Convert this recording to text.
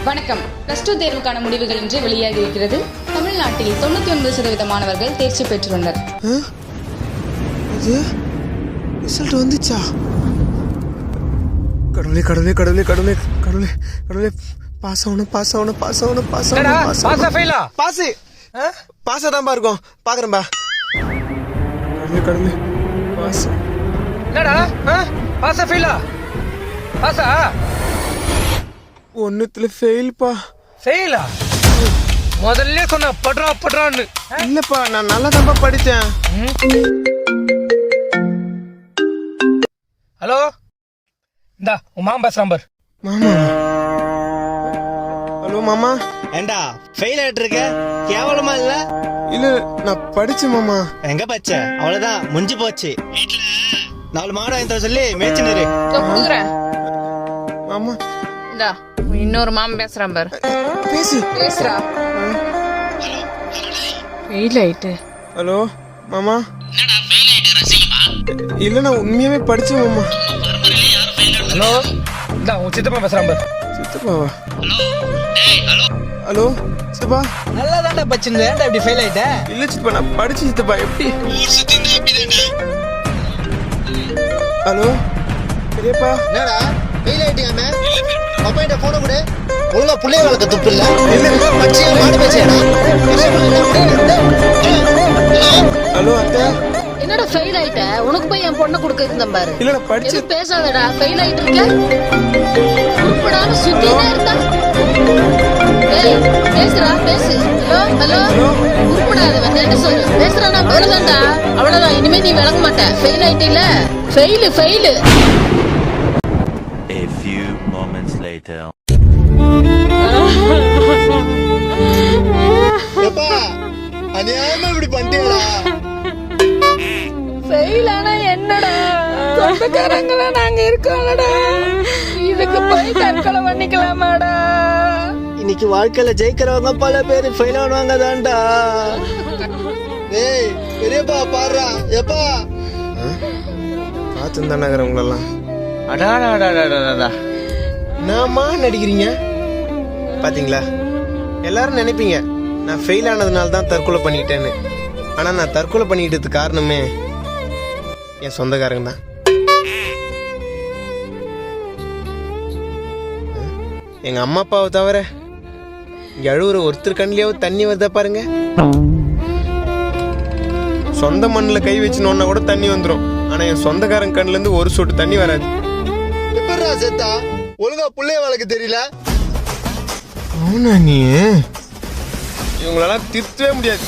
வணக்கம். +2 தேர்வுக்கான முடிவுகள் இன்று வெளியாகி இருக்கிறது. தமிழ்நாட்டில் 99% மாணவர்கள் தேர்ச்சி பெற்றுள்ளனர். ரிசல்ட் வந்துச்சா? கடவுளே கடவுளே கடவுளே கடவுளே கடவுளே கடவுளே பாஸ் ஆகணும் பாஸ் ஆகணும் பாஸ் ஆகணும் பாஸ் ஆகணும் பாஸா ஃபெயிலா? பாஸ் பாஸா தான் இருக்கும் பாக்குறேன்பா. கடவுளே கடவுளே பாஸ். என்னடா பாஸா ஃபெயிலா? பாஸா? ஒன்னுத்துல ஃபெயில்ப்பா. ஃபெயிலா? முதல்ல சொன்ன படுறான்னு. இல்லப்பா நான் நல்லா தான்ப்பா படித்தேன். ஹலோ, இந்தா உன் மாமா பேசுறான் பார். மாமா? ஹலோ மாமா. ஏண்டா ஃபெயில் ஆயிட்டு இருக்க? கேவலமா இல்ல? இல்ல நான் படிச்சேன் மாமா. எங்க பச்ச? அவ்வளவுதான் முடிஞ்சு போச்சு. 4 மாடு வாங்கி சொல்லி மேய்ச்சினரு. மாமா இந்தா இன்னொரு மாமா பேசுறான் பாரு. பேசுறா. ஃபெயில் ஆயிட்டு. ஹலோ மாமா. இல்ல நான் உண்மையாவே படிச்சேன் மாமா. ஹலோ, இந்தா உன் சித்தப்பா பேசுறான் பார். சித்தப்பாவா? ஹலோ சித்தப்பா. நல்லா தான்டா பச்சிருந்த. ஏன்டா இப்படி ஃபெயில் ஆயிட்ட? இல்ல சித்தப்பா நான் படிச்சு சித்தப்பா. எப்படி? ஹலோ பெரியப்பா. என்னடா ஃபெயில் ஆயிட்டியாமே? அப்பா இந்த போன கூட ஒழுங்கா புள்ளைய வளர்க்க துப்பு இல்ல. பச்சியா மாடு பச்சியாடா? ஹலோ அத்தை. என்னடா ஃபெயில் ஆயிட்ட? உனக்கு போய் என் பொண்ணை கொடுக்க இருந்தேன் பாரு. இல்ல நான் படிச்சு. எதுவும் பேசாதடா. ஃபெயில் ஆயிட்டு இருக்க. உருப்படாம சுத்தினே இருந்தா. ஏய் பேசுறா பேசு. ஹலோ உருப்படாதவன் என்ன சொல்லு. பேசுறானா அவ்வளவுதான்டா. அவ்வளவுதான். இனிமே நீ விளங்க மாட்ட. ஃபெயில் ஆயிட்டில. Fail. A few moments later. எப்பா அநியாயமா இப்படி பண்ணிட்டீங்களா? ஃபெயில் ஆனா என்னடா? சொந்தக்காரங்களா நாங்க இருக்கோம்லடா. இதுக்கு போய் தற்கொலை பண்ணிக்கலாமாடா? இன்னைக்கு வாழ்க்கையில ஜெயிக்கிறவங்க பல பேர் ஃபெயில் ஆனவங்க தான்டா. ஏய் பெரியப்பா பாடுறா. எப்பா பார்த்து தான் நகரம் உங்களெல்லாம். அடாடாடாடாடா. நாமா நடிக்கிறீங்க பாத்தீங்களா? எல்லாரும் நினைப்பீங்க நான் ஃபெயில் ஆனதுனால தான் தற்கொலை பண்ணிக்கிட்டேன்னு. ஆனா நான் தற்கொலை பண்ணிக்கிட்டதுக்கு காரணமே என் சொந்தக்காரங்க தான். எங்க அம்மா அப்பாவை தவிர இங்க அழுவுற ஒருத்தர் கண்ணிலேயாவது தண்ணி வருதா பாருங்க. சொந்த மண்ணில் கை வச்சுனோன்னா கூட தண்ணி வந்துடும். ஆனா என் சொந்தக்காரங்க கண்ணுல இருந்து ஒரு சொட்டு தண்ணி வராது. எப்படா செத்தா? ஒழுங்கா புள்ளைய வளர்க்க தெரியல. அவனா நீ? இவங்களெல்லாம் திருத்தவே முடியாது.